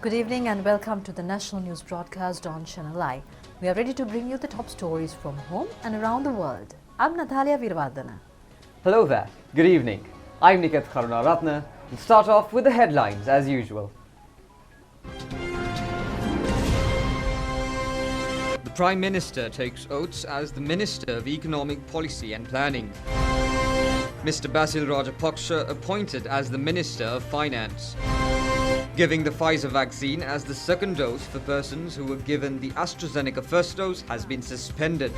Good evening and welcome to the national news broadcast on ChannelEye. We are ready to bring you the top stories from home and around the world. I'm Natalia Virvardhana. Hello there. Good evening. I'm Niket Karunaratne. We'll start off with the headlines as usual. The Prime Minister takes oaths as the Minister of Economic Policy and Planning. Mr. Basil Rajapaksa appointed as the Minister of Finance. Giving the Pfizer vaccine as the second dose for persons who were given the AstraZeneca first dose has been suspended.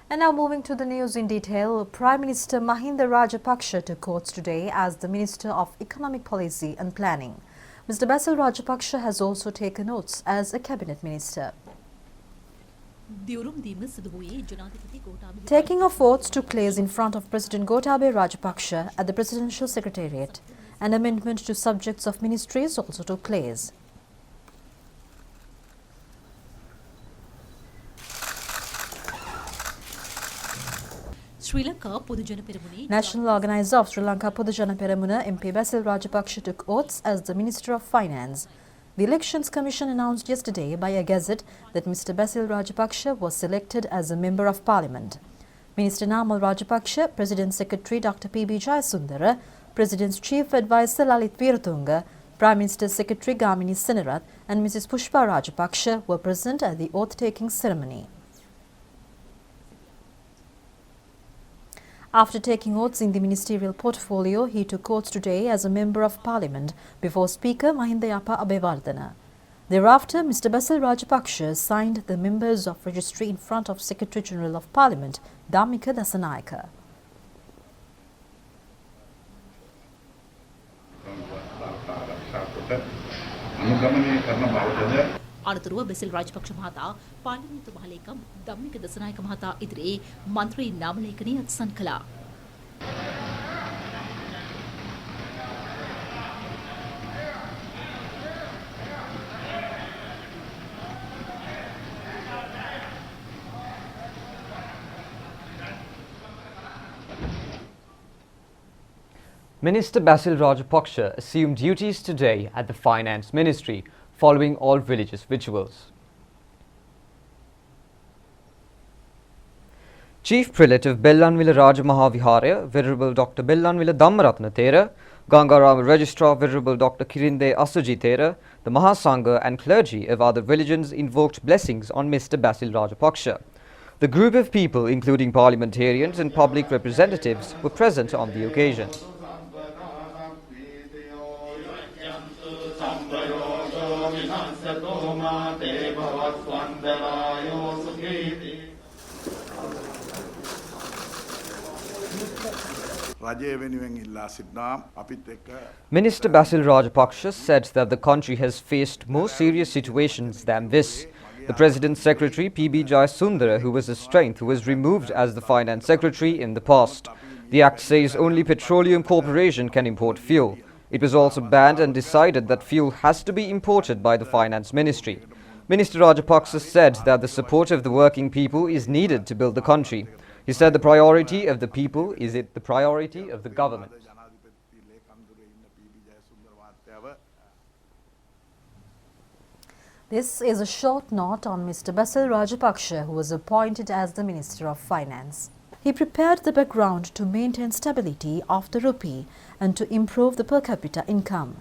And now moving to the news in detail, Prime Minister Mahinda Rajapaksa took courts today as the Minister of Economic Policy and Planning. Mr. Basil Rajapaksa has also taken oaths as a cabinet minister. Taking of oaths took place in front of President Gotabaya Rajapaksa at the Presidential Secretariat. An amendment to subjects of ministries also took place. National Organizer of Sri Lanka Pudujana Peramuna MP Basil Rajapaksa took oaths as the Minister of Finance. The Elections Commission announced yesterday by a gazette that Mr. Basil Rajapaksa was selected as a Member of Parliament. Minister Namal Rajapaksa, President Secretary Dr. P.B. Jayasundara, President's Chief Advisor Lalit Veeratunga, Prime Minister's Secretary Gamini Senarath and Mrs. Pushpa Rajapaksa were present at the oath-taking ceremony. After taking oaths in the ministerial portfolio, he took oaths today as a Member of Parliament before Speaker Mahinda Yapa Abeyewardena. Thereafter, Mr. Basil Rajapaksa signed the members of registry in front of Secretary General of Parliament, Dhammika Dasanayaka. අනතුරුව බෙසිල් රාජපක්ෂ මහතා පාර්ලිමේන්තු මහලේකම් ධම්මික දසනායක මහතා ඉදිරියේ මන්ත්‍රී නාම ලේඛනය අත්සන් කළා. Minister Basil Rajapaksa assumed duties today at the Finance Ministry, following all religious rituals. Chief Prelate of Bellanvilla Rajamahaviharaya, Venerable Dr. Bellanvilla Dhammaratna Thera, Gangarama Registrar Venerable Dr. Kirinde Asuji Thera, the Mahasangha and clergy of other religions invoked blessings on Mr. Basil Rajapaksa. The group of people, including parliamentarians and public representatives, were present on the occasion. Minister Basil Rajapaksa said that the country has faced more serious situations than this. The President's Secretary P.B. Jayasundara, who was a strength, was removed as the Finance Secretary in the past. The Act says only Petroleum Corporation can import fuel. It was also banned and decided that fuel has to be imported by the Finance Ministry. Minister Rajapaksa said that the support of the working people is needed to build the country. He said the priority of the people is the priority of the government. This is a short note on Mr. Basil Rajapaksa, who was appointed as the Minister of Finance. He prepared the background to maintain stability of the rupee and to improve the per capita income.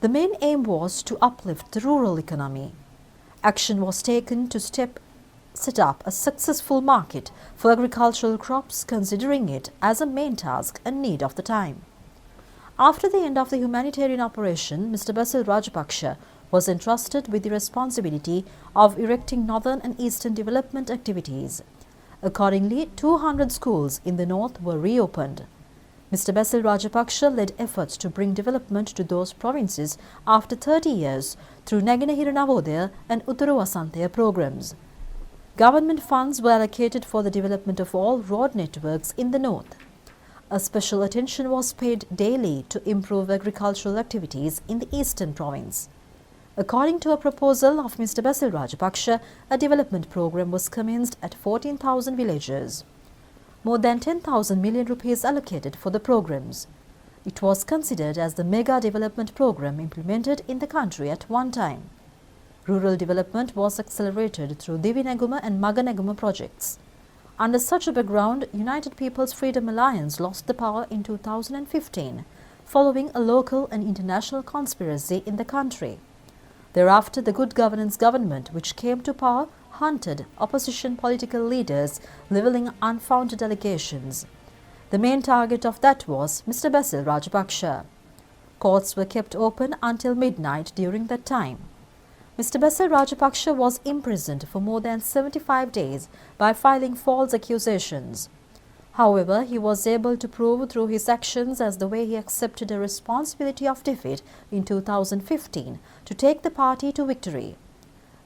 The main aim was to uplift the rural economy. Action was taken to set up a successful market for agricultural crops, considering it as a main task and need of the time. After the end of the humanitarian operation, Mr. Basil Rajapaksa was entrusted with the responsibility of erecting northern and eastern development activities. Accordingly, 200 schools in the north were reopened. Mr. Basil Rajapaksa led efforts to bring development to those provinces after 30 years through Naginahira Navodaya and Uttara Vasantaya programs. Government funds were allocated for the development of all road networks in the north. A special attention was paid daily to improve agricultural activities in the eastern province. According to a proposal of Mr. Basil Rajapaksa, a development program was commenced at 14,000 villages. More than 10,000 million rupees allocated for the programs. It was considered as the mega development program implemented in the country at one time. Rural development was accelerated through Divineguma and Maganeguma projects. Under such a background, United People's Freedom Alliance lost the power in 2015, following a local and international conspiracy in the country. Thereafter, the Good Governance government, which came to power, hunted opposition political leaders, levelling unfounded allegations. The main target of that was Mr. Basil Rajapaksa. Courts were kept open until midnight during that time. Mr. Basil Rajapaksa was imprisoned for more than 75 days by filing false accusations. However, he was able to prove through his actions as the way he accepted the responsibility of defeat in 2015 to take the party to victory.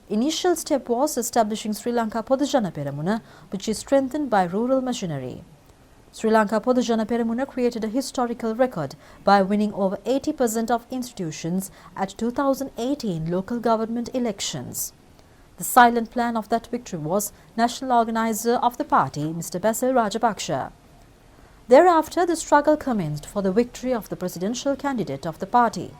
Initial step was establishing Sri Lanka Podujana Peramuna, which is strengthened by rural machinery. Sri Lanka Podujana Peramuna created a historical record by winning over 80% of institutions at 2018 local government elections. The silent plan of that victory was national organizer of the party, Mr. Basil Rajapaksa. Thereafter, the struggle commenced for the victory of the presidential candidate of the party.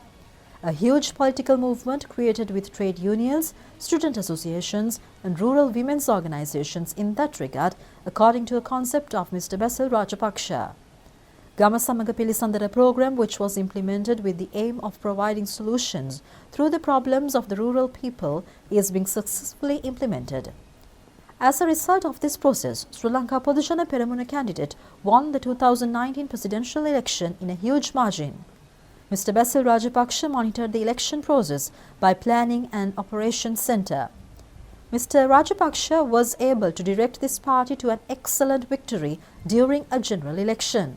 A huge political movement created with trade unions, student associations and rural women's organizations in that regard, according to a concept of Mr. Basil Rajapaksa. Gama Samaga Pilisandara program, which was implemented with the aim of providing solutions through the problems of the rural people, is being successfully implemented. As a result of this process, Sri Lanka Podujana Peramuna candidate won the 2019 presidential election in a huge margin. Mr. Basil Rajapaksa monitored the election process by planning an operations centre. Mr. Rajapaksa was able to direct this party to an excellent victory during a general election.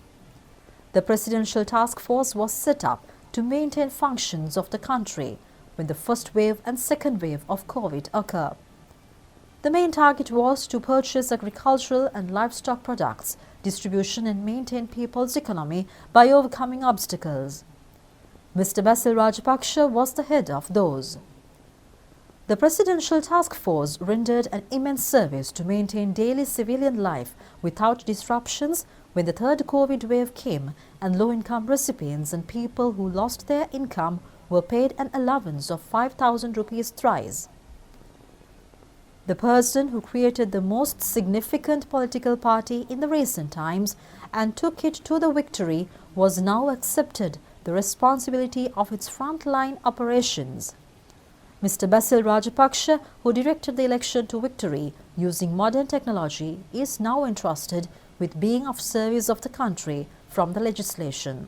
The presidential task force was set up to maintain functions of the country when the first wave and second wave of COVID occurred. The main target was to purchase agricultural and livestock products, distribution and maintain people's economy by overcoming obstacles. Mr. Basil Rajapaksa was the head of those. The presidential task force rendered an immense service to maintain daily civilian life without disruptions when the third COVID wave came and low-income recipients and people who lost their income were paid an allowance of 5,000 rupees thrice. The person who created the most significant political party in the recent times and took it to the victory was now accepted the responsibility of its frontline operations. Mr. Basil Rajapaksa, who directed the election to victory using modern technology, is now entrusted with being of service of the country from the legislation.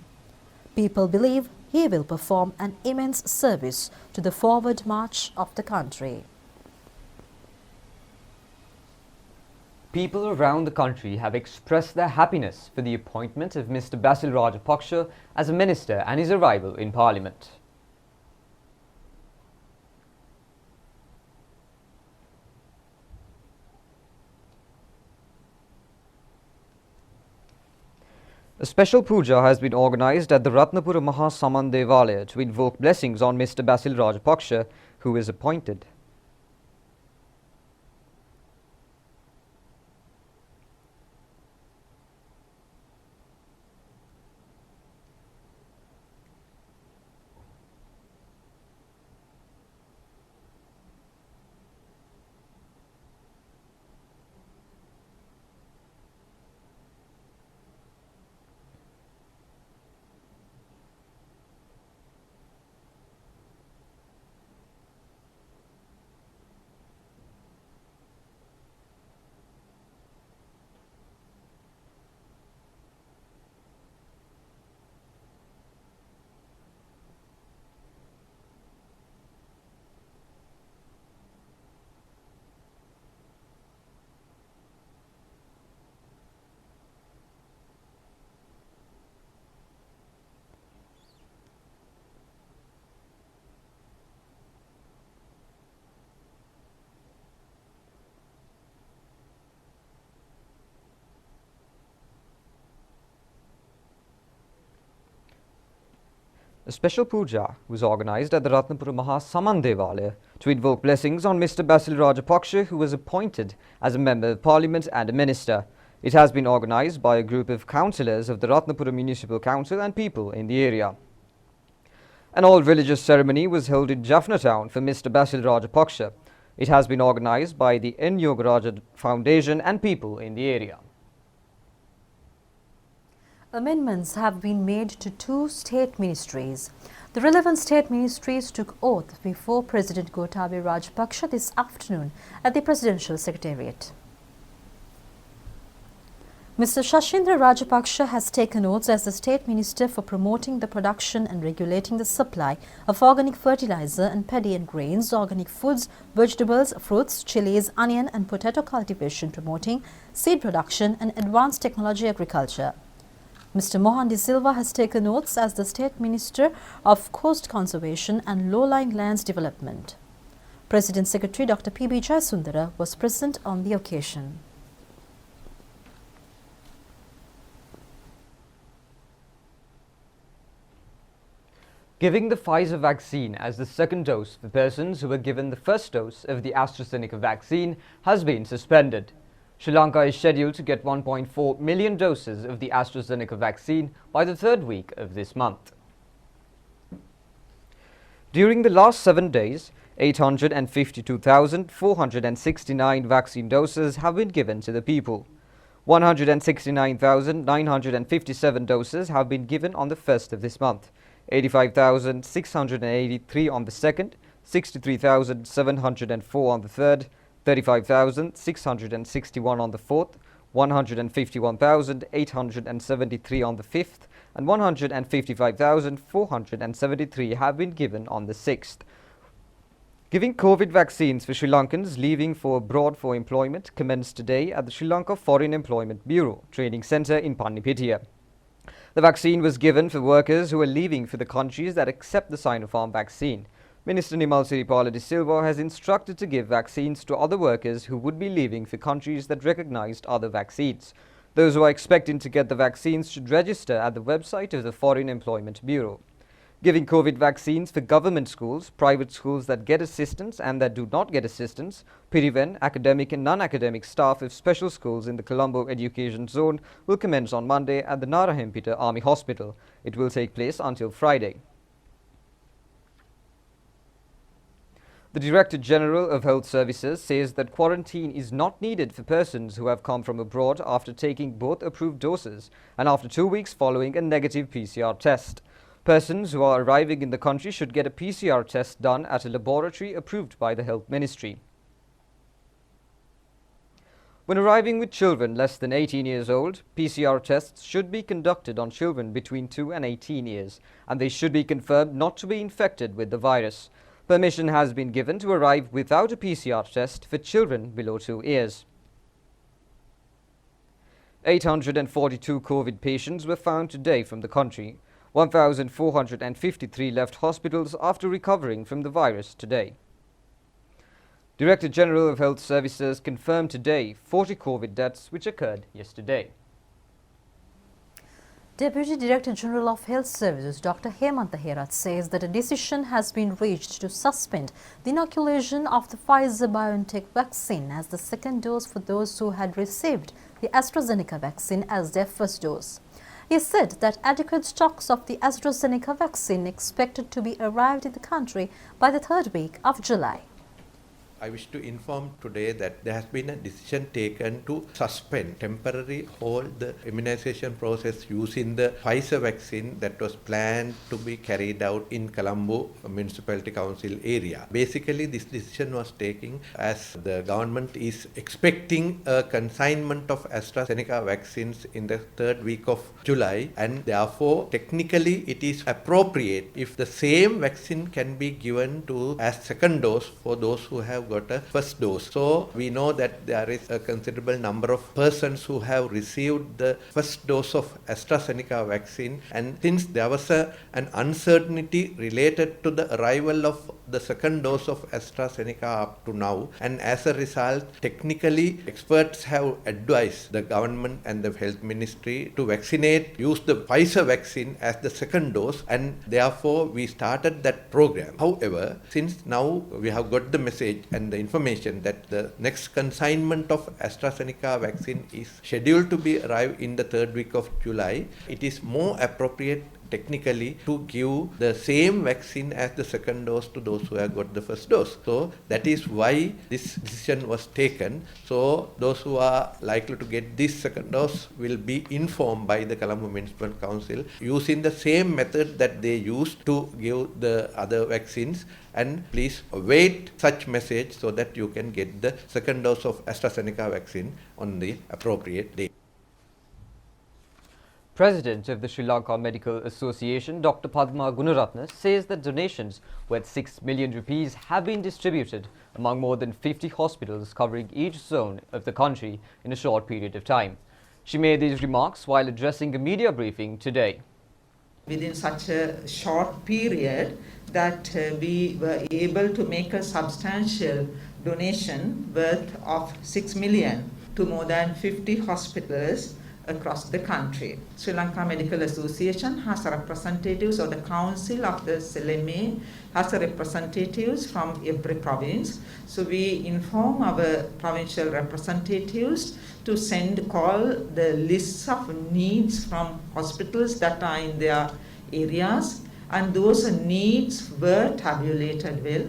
People believe he will perform an immense service to the forward march of the country. People around the country have expressed their happiness for the appointment of Mr. Basil Rajapaksa as a minister and his arrival in Parliament. A special puja has been organised at the Ratnapura Mahasaman Devalaya to invoke blessings on Mr. Basil Rajapaksa, who is appointed. A special puja was organised at the Ratnapura Mahasaman Devalaya to invoke blessings on Mr. Basil Rajapaksa, who was appointed as a Member of Parliament and a Minister. It has been organised by a group of councillors of the Ratnapura Municipal Council and people in the area. An all-religious ceremony was held in Jaffna town for Mr. Basil Rajapaksa. It has been organised by the N. Yogaraja Foundation and people in the area. Amendments have been made to 2 state ministries. The relevant state ministries took oath before President Gotabaya Rajapaksa this afternoon at the Presidential Secretariat. Mr. Shashindra Rajapaksa has taken oaths as the State Minister for promoting the production and regulating the supply of organic fertilizer and paddy and grains, organic foods, vegetables, fruits, chilies, onion and potato cultivation, promoting seed production and advanced technology agriculture. Mr. Mohan De Silva has taken oaths as the State Minister of Coast Conservation and Low-lying Lands Development. President Secretary Dr. P.B. Jayasundara was present on the occasion. Giving the Pfizer vaccine as the second dose for persons who were given the first dose of the AstraZeneca vaccine has been suspended. Sri Lanka is scheduled to get 1.4 million doses of the AstraZeneca vaccine by the 3rd week of this month. During the last 7 days, 852,469 vaccine doses have been given to the people. 169,957 doses have been given on the 1st of this month. 85,683 on the 2nd, 63,704 on the 3rd, 35,661 on the 4th, 151,873 on the 5th, and 155,473 have been given on the 6th. Giving COVID vaccines for Sri Lankans leaving for abroad for employment commenced today at the Sri Lanka Foreign Employment Bureau Training Centre in Pannipitiya. The vaccine was given for workers who are leaving for the countries that accept the Sinopharm vaccine. Minister Nimal Siripala De Silva has instructed to give vaccines to other workers who would be leaving for countries that recognized other vaccines. Those who are expecting to get the vaccines should register at the website of the Foreign Employment Bureau. Giving COVID vaccines for government schools, private schools that get assistance and that do not get assistance, Piriven, academic and non-academic staff of special schools in the Colombo Education Zone will commence on Monday at the Narahempita Army Hospital. It will take place until Friday. The Director General of Health Services says that quarantine is not needed for persons who have come from abroad after taking both approved doses and after 2 weeks following a negative PCR test. Persons who are arriving in the country should get a PCR test done at a laboratory approved by the Health Ministry. When arriving with children less than 18 years old, PCR tests should be conducted on children between 2 and 18 years, and they should be confirmed not to be infected with the virus. Permission has been given to arrive without a PCR test for children below 2 years. 842 COVID patients were found today from the country. 1,453 left hospitals after recovering from the virus today. Director General of Health Services confirmed today 40 COVID deaths which occurred yesterday. Deputy Director General of Health Services Dr. Hemanta Herath says that a decision has been reached to suspend the inoculation of the Pfizer-BioNTech vaccine as the second dose for those who had received the AstraZeneca vaccine as their first dose. He said that adequate stocks of the AstraZeneca vaccine expected to be arrived in the country by the 3rd week of July. I wish to inform today that there has been a decision taken to suspend, temporarily hold the immunization process using the Pfizer vaccine that was planned to be carried out in Colombo Municipality Council area. Basically, this decision was taken as the government is expecting a consignment of AstraZeneca vaccines in the 3rd week of July, and therefore technically it is appropriate if the same vaccine can be given to as second dose for those who have got a first dose. So we know that there is a considerable number of persons who have received the first dose of AstraZeneca vaccine, and since there was an uncertainty related to the arrival of the second dose of AstraZeneca up to now, and as a result, technically, experts have advised the government and the health ministry to use the Pfizer vaccine as the second dose, and therefore we started that program. However, since now we have got the message and the information that the next consignment of AstraZeneca vaccine is scheduled to be arrived in the third week of July, it is more appropriate technically to give the same vaccine as the second dose to those who have got the first dose. So that is why this decision was taken. So those who are likely to get this second dose will be informed by the Colombo Municipal Council using the same method that they used to give the other vaccines. And please await such message so that you can get the second dose of AstraZeneca vaccine on the appropriate day. President of the Sri Lanka Medical Association, Dr. Padma Gunaratne, says that donations worth 6 million rupees have been distributed among more than 50 hospitals covering each zone of the country in a short period of time. She made these remarks while addressing a media briefing today. Within such a short period that we were able to make a substantial donation worth of 6 million to more than 50 hospitals across the country. Sri Lanka Medical Association has representatives, or the Council of the ChannelEye has representatives from every province. So we inform our provincial representatives to call the lists of needs from hospitals that are in their areas, and those needs were tabulated well.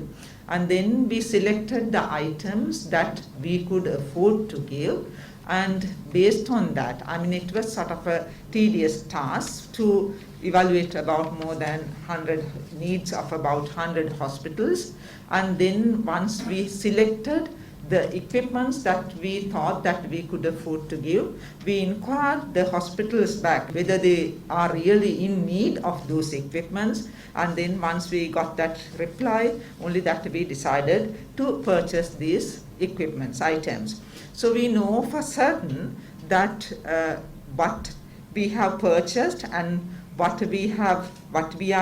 And then we selected the items that we could afford to give. And based on that, it was sort of a tedious task to evaluate about more than 100 needs of about 100 hospitals. And then once we selected the equipments that we thought that we could afford to give, we inquired the hospitals back whether they are really in need of those equipments. And then once we got that reply, only that we decided to purchase these equipments, items. So we know for certain that what we have purchased and what we are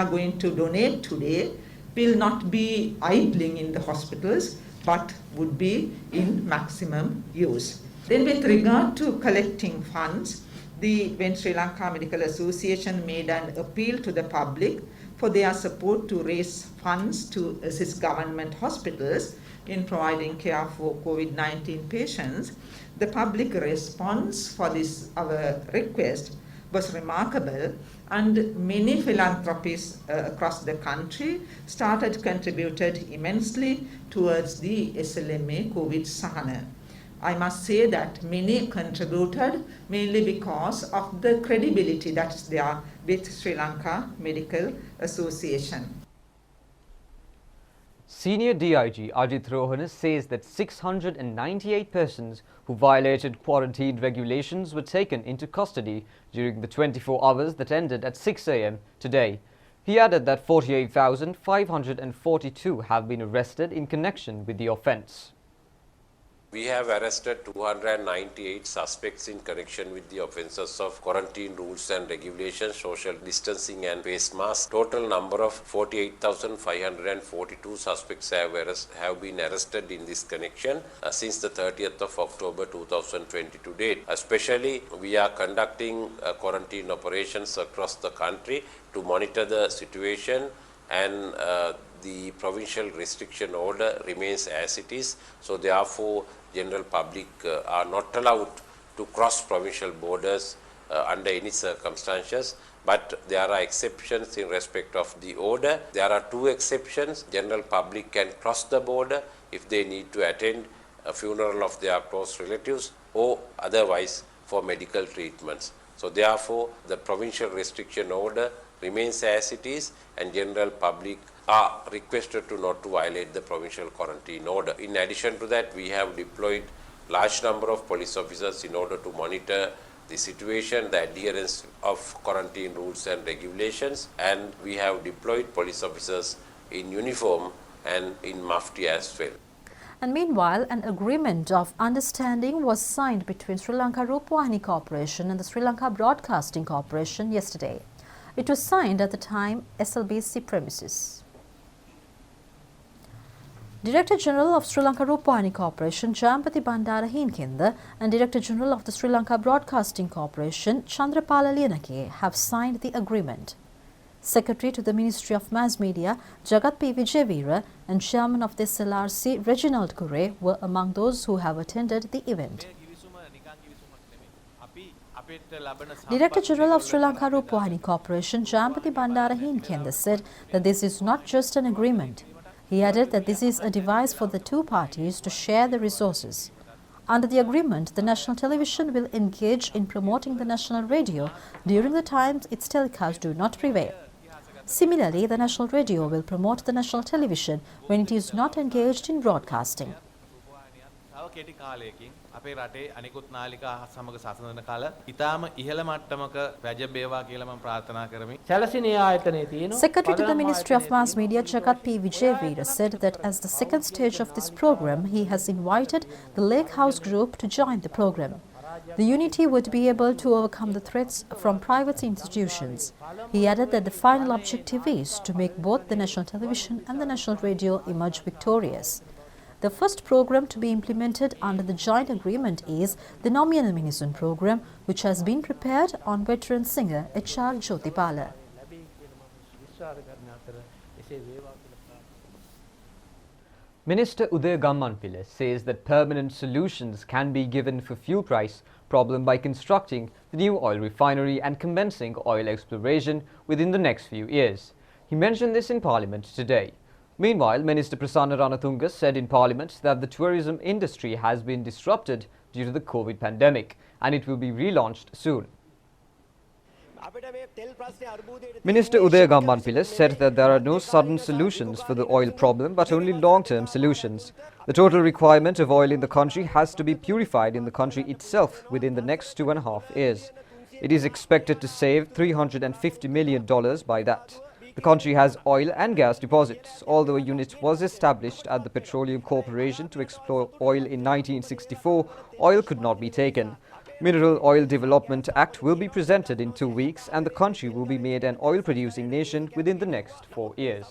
going to donate today will not be idling in the hospitals, but would be in maximum use. Then with regard to collecting funds, when Sri Lanka Medical Association made an appeal to the public for their support to raise funds to assist government hospitals in providing care for COVID-19 patients, the public response for this our request was remarkable, and many philanthropists across the country contributed immensely towards the SLMA COVID Sahana. I must say that many contributed mainly because of the credibility that is there with Sri Lanka Medical Association. Senior DIG Ajith Rohana says that 698 persons who violated quarantine regulations were taken into custody during the 24 hours that ended at 6 a.m. today. He added that 48,542 have been arrested in connection with the offence. We have arrested 298 suspects in connection with the offences of quarantine rules and regulations, social distancing and face mask. Total number of 48,542 suspects have been arrested in this connection since the 30th of October 2020 to date. Especially, we are conducting quarantine operations across the country to monitor the situation, and the provincial restriction order remains as it is. So therefore, general public are not allowed to cross provincial borders under any circumstances, but there are exceptions in respect of the order. There are two exceptions. General public can cross the border if they need to attend a funeral of their close relatives or otherwise for medical treatments. So therefore, the provincial restriction order remains as it is, and general public are requested to not to violate the provincial quarantine order. In addition to that, we have deployed large number of police officers in order to monitor the situation, the adherence of quarantine rules and regulations, and we have deployed police officers in uniform and in mufti as well. And meanwhile, an agreement of understanding was signed between Sri Lanka Rupavahini Corporation and the Sri Lanka Broadcasting Corporation yesterday. It was signed at the time SLBC premises. Director General of Sri Lanka Rupavahini Corporation Jayampathi Bandara Heenkenda and Director General of the Sri Lanka Broadcasting Corporation Chandrapala Liyanake have signed the agreement. Secretary to the Ministry of Mass Media Jagat P. Vijayveera and Chairman of the SLRC Reginald Kure were among those who have attended the event. Director General of Sri Lanka Rupavahini Corporation Jayampathi Bandara Heenkenda said that this is not just an agreement. He added that this is a device for the two parties to share the resources. Under the agreement, the national television will engage in promoting the national radio during the times its telecasts do not prevail. Similarly, the national radio will promote the national television when it is not engaged in broadcasting. අපේ රටේ අනිකුත් නාලිකා සමග සසඳන කාල ඉතාම ඉහළ මට්ටමක වැජබ් වේවා කියලා මම ප්‍රාර්ථනා කරමි. සැලසිනේ ආයතනයේ තියෙන Secretary to the Ministry of Mass Media Jagat P. Vijayveera said that as the second stage of this program, he has invited the Lake House Group to join the program. The unity would be able to overcome the threats from private institutions. He added that the final objective is to make both the national television and the national radio emerge victorious. The first program to be implemented under the joint agreement is the Nominal Minisun program, which has been prepared on veteran singer H.R. Jyotipala. Minister Udaya Gammanpille says that permanent solutions can be given for fuel price problem by constructing the new oil refinery and commencing oil exploration within the next few years. He mentioned this in Parliament today. Meanwhile, Minister Prasanna Ranatunga said in Parliament that the tourism industry has been disrupted due to the COVID pandemic and it will be relaunched soon. Minister Udaya Gammanpille said that there are no sudden solutions for the oil problem but only long-term solutions. The total requirement of oil in the country has to be purified in the country itself within the next 2.5 years. It is expected to save $350 million by that. The country has oil and gas deposits. Although a unit was established at the Petroleum Corporation to explore oil in 1964, oil could not be taken. Mineral Oil Development Act will be presented in 2 weeks and the country will be made an oil-producing nation within the next 4 years.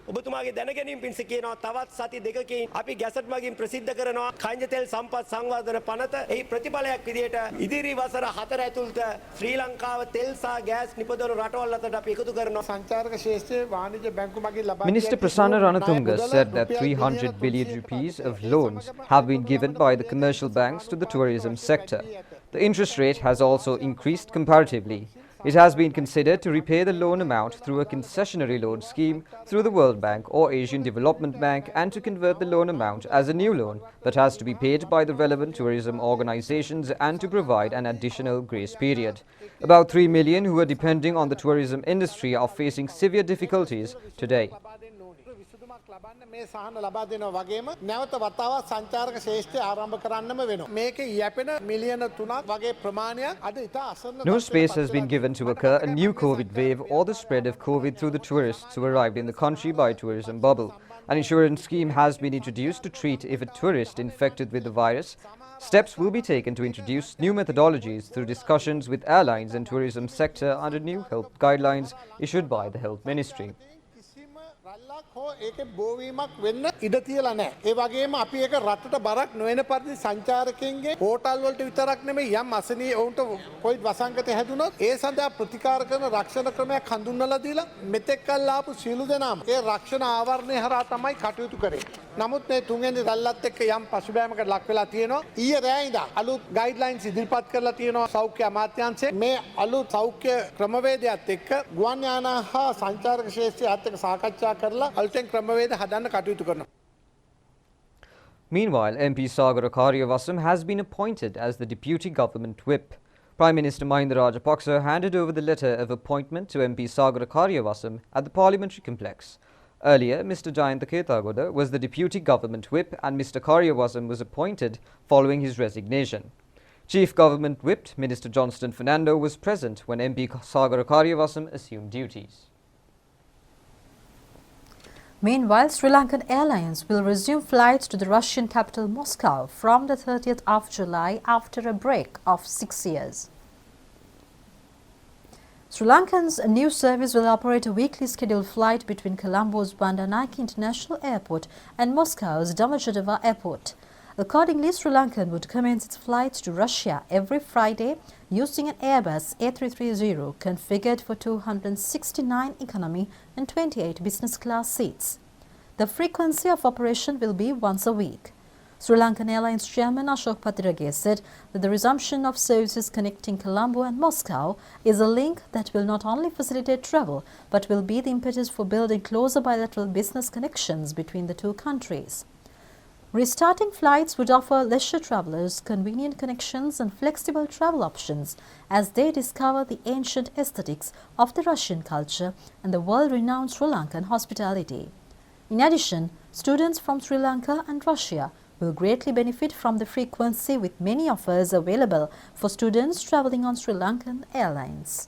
ඔබතුමාගේ දැනගැනීම පිණිස කියනවා තවත් සති දෙකකින් අපි gazette මගින් ප්‍රසිද්ධ කරනවා කයින්ජ තෙල් සම්පත් සංවර්ධන පනත එහි ප්‍රතිඵලයක් විදියට ඉදිරි වසර 4 ඇතුළත ශ්‍රී ලංකාව තෙල් සහ ගෑස් නිපදවන රටවල් අතරට අපි එකතු කරනවා සංචාරක ශේෂ්ත්‍රයේ වාණිජ්‍ය බැංකු මගින් ලබා Minister Prasanna Ranatunga said that 300 billion rupees of loans have been given by the commercial banks to the tourism sector. The interest rate has also increased comparatively. It has been considered to repay the loan amount through a concessionary loan scheme through the World Bank or Asian Development Bank and to convert the loan amount as a new loan that has to be paid by the relevant tourism organizations and to provide an additional grace period. About 3 million who are depending on the tourism industry are facing severe difficulties today. මේ සහන ලබා දෙනවා වගේම නැවත වතාවක් සංචාරක ශේෂ්ත්‍රය ආරම්භ කරන්නම වෙනවා. මේකේ යැපෙන මිලියන 3ක් වගේ ප්‍රමාණයක් අද ඉතා අසරණ No space has been given to occur a new COVID wave or the spread of COVID through the tourists who arrived in the country by tourism bubble. An insurance scheme has been introduced to treat if a tourist infected with the virus. Steps will be taken to introduce new methodologies through discussions with airlines and tourism sector under new health guidelines issued by the Health Ministry. ඒකේ බෝවීමක් වෙන්න ඉඩ තියලා නැහැ. ඒ වගේම අපි ඒක රටට බරක් නොවන පරිදි සංචාරකයන්ගේ හෝටල් වලට විතරක් නෙමෙයි යම් අසනීය වුන්ට කොයිඩ් වසංගතය හැදුනොත් ඒ සඳහා ප්‍රතිකාර කරන රක්ෂණ ක්‍රමයක් හඳුන්වලා දීලා මෙතෙක් කල් ආපු සියලු දෙනාම ඒ රක්ෂණ ආවරණය හරහා තමයි කටයුතු කරේ. නමුත් මේ තුන්වෙනි රැල්ලත් එක්ක යම් පසුබෑමකට ලක් වෙලා තියෙනවා. ඊයේ රෑ ඉඳන් අලුත් ගයිඩ්ලයින්ස් ඉදිරිපත් කරලා තියෙනවා සෞඛ්‍ය අමාත්‍යාංශය. මේ අලුත් සෞඛ්‍ය ක්‍රමවේදයත් එක්ක ගුවන් යාන හා සංචාරක ශේෂ්ත්‍රයත් එක්ක සාකච්ඡා කරලා Meanwhile, MP Sagara Karyavasam has been appointed as the Deputy Government Whip. Prime Minister Mahinda Rajapaksa handed over the letter of appointment to MP Sagara Karyavasam at the Parliamentary Complex. Earlier, Mr. Jayantha Ketagoda was the Deputy Government Whip and Mr. Karyavasam was appointed following his resignation. Chief Government Whip Minister Johnston Fernando was present when MP Sagara Karyavasam assumed duties. Meanwhile, Sri Lanka Airlines will resume flights to the Russian capital Moscow from the 30th of July after a break of 6 years. Sri Lankan's new service will operate a weekly scheduled flight between Colombo's Bandar Naik International Airport and Moscow's Domodedovo Airport. Accordingly, Sri Lankan would commence its flights to Russia every Friday using an Airbus A330 configured for 269 economy and 28 business class seats. The frequency of operation will be once a week. Sri Lankan Airlines chairman Ashok Patirage said that the resumption of services connecting Colombo and Moscow is a link that will not only facilitate travel but will be the impetus for building closer bilateral business connections between the two countries. Restarting flights would offer leisure travelers convenient connections and flexible travel options as they discover the ancient aesthetics of the Russian culture and the world-renowned Sri Lankan hospitality. In addition, students from Sri Lanka and Russia will greatly benefit from the frequency with many offers available for students travelling on Sri Lankan Airlines.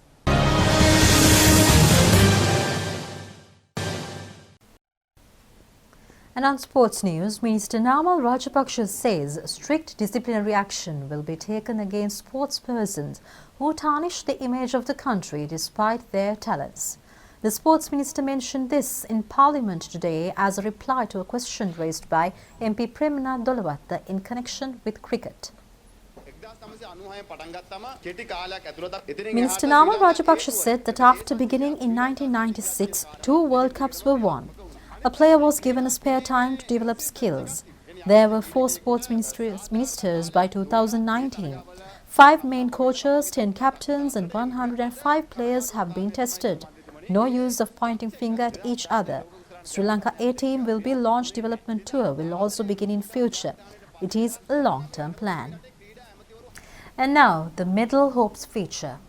And on sports news, Minister Basil Rajapaksa says strict disciplinary action will be taken against sportspersons who tarnish the image of the country despite their talents. The sports minister mentioned this in Parliament today as a reply to a question raised by MP Premnath Dolawatta in connection with cricket. Minister Basil Rajapaksa said that after beginning in 1996, 2 World Cups were won. A player was given a spare time to develop skills. There were 4 sports ministers by 2019. 5 main coaches, 10 captains and 105 players have been tested. No use of pointing finger at each other. Sri Lanka A-team will be launched development tour will also begin in future. It is a long-term plan. And now the Middle Hopes feature.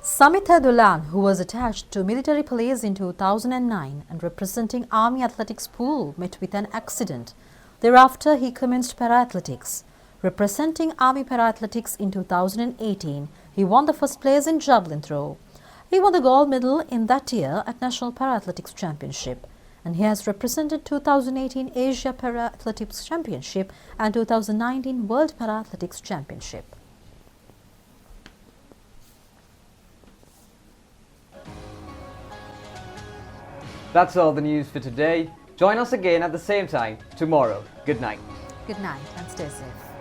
Samitha Dulan, who was attached to military police in 2009 and representing Army Athletics pool, met with an accident. Thereafter, he commenced para-athletics. Representing Army Para-Athletics in 2018, he won the first place in javelin throw. He won the gold medal in that year at National Para-Athletics Championship, and he has represented 2018 Asia Para-Athletics Championship and 2019 World Para-Athletics Championship. That's all the news for today. Join us again at the same time tomorrow. Good night. Good night and stay safe.